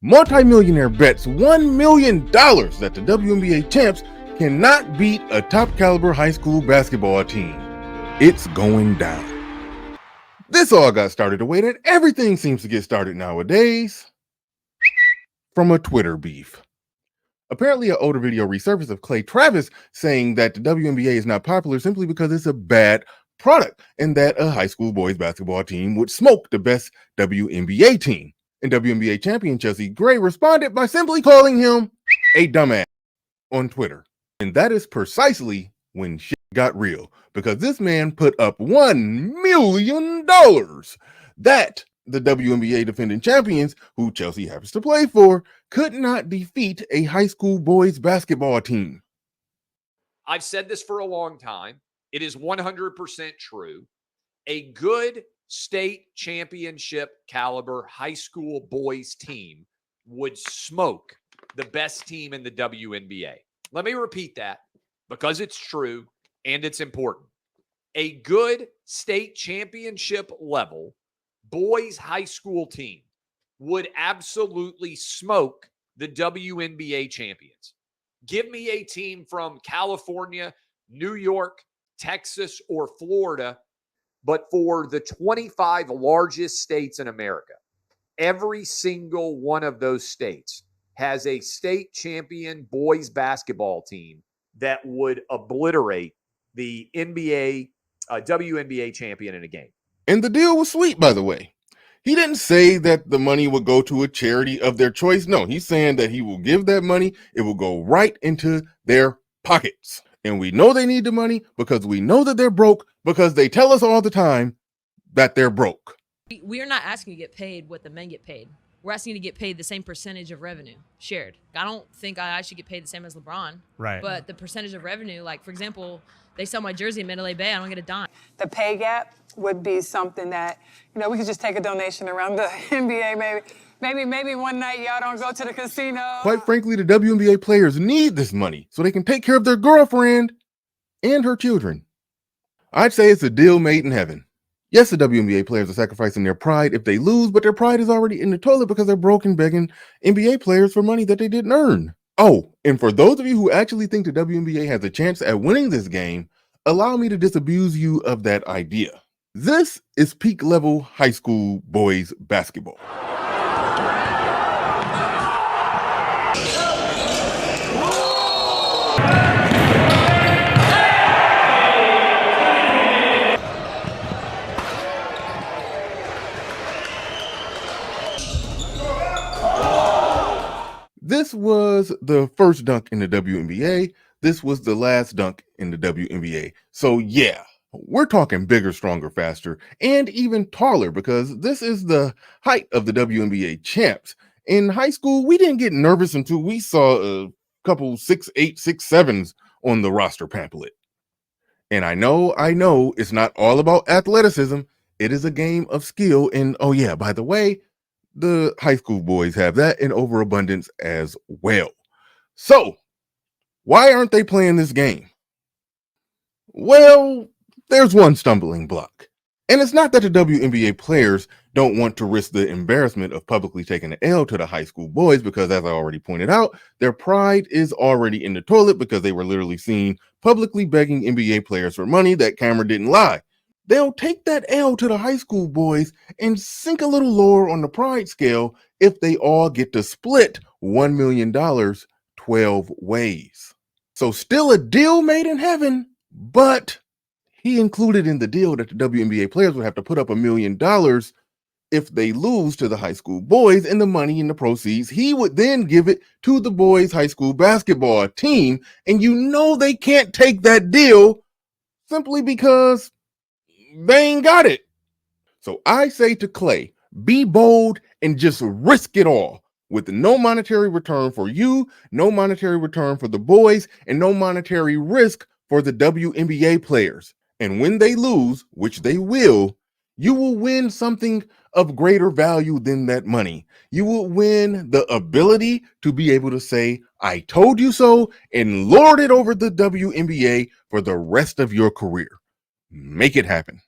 Multimillionaire bets $1 million that the WNBA champs cannot beat a top caliber high school basketball team. It's going down. This all got started the way that everything seems to get started nowadays. From a Twitter beef. Apparently, an older video resurfaced of Clay Travis saying that the WNBA is not popular simply because it's a bad product and that a high school boys basketball team would smoke the best WNBA team. And WNBA champion Chelsea Gray responded by simply calling him a dumbass on Twitter. And that is precisely when shit got real, because this man put up $1 million that the WNBA defending champions, who Chelsea happens to play for, could not defeat a high school boys basketball team. I've said this for a long time. It is 100% true. A good state championship caliber high school boys team would smoke the best team in the WNBA. Let me repeat that because it's true and it's important. A good state championship level boys high school team would absolutely smoke the WNBA champions. Give me a team from California, New York, Texas, or Florida, but for the 25 largest states in America, every single one of those states has a state champion boys basketball team that would obliterate the WNBA champion in a game. And the deal was sweet, by the way. He didn't say that the money would go to a charity of their choice. No, he's saying that he will give that money. It will go right into their pockets. And we know they need the money because we know that they're broke, because they tell us all the time that they're broke. We are not asking to get paid what the men get paid. We're asking to get paid the same percentage of revenue shared. I don't think I should get paid the same as LeBron. Right. But the percentage of revenue, like, for example, they sell my jersey in Mandalay Bay, I don't get a dime. The pay gap would be something that, we could just take a donation around the NBA, maybe one night y'all don't go to the casino. Quite frankly, the WNBA players need this money so they can take care of their girlfriend and her children. I'd say it's a deal made in heaven. Yes, the WNBA players are sacrificing their pride if they lose, but their pride is already in the toilet because they're broke and begging NBA players for money that they didn't earn. Oh, and for those of you who actually think the WNBA has a chance at winning this game, allow me to disabuse you of that idea. This is peak level high school boys basketball. This was the first dunk in the WNBA. This was the last dunk in the WNBA. So yeah, we're talking bigger, stronger, faster, and even taller, because this is the height of the WNBA champs. In high school, we didn't get nervous until we saw a couple 6'8", 6'7" on the roster pamphlet. And I know it's not all about athleticism. It is a game of skill. And oh yeah, by the way, the high school boys have that in overabundance as well. So, why aren't they playing this game? Well, there's one stumbling block. And it's not that the WNBA players don't want to risk the embarrassment of publicly taking an L to the high school boys, because as I already pointed out, their pride is already in the toilet because they were literally seen publicly begging NBA players for money. That camera didn't lie. They'll take that L to the high school boys and sink a little lower on the pride scale if they all get to split $1 million 12 ways. So still a deal made in heaven, but he included in the deal that the WNBA players would have to put up $1 million if they lose to the high school boys, and the money and the proceeds, he would then give it to the boys' high school basketball team. And they can't take that deal simply because they ain't got it. So I say to Clay, be bold and just risk it all, with no monetary return for you, no monetary return for the boys, and no monetary risk for the WNBA players. And when they lose, which they will, you will win something of greater value than that money. You will win the ability to be able to say, I told you so, and lord it over the WNBA for the rest of your career. Make it happen.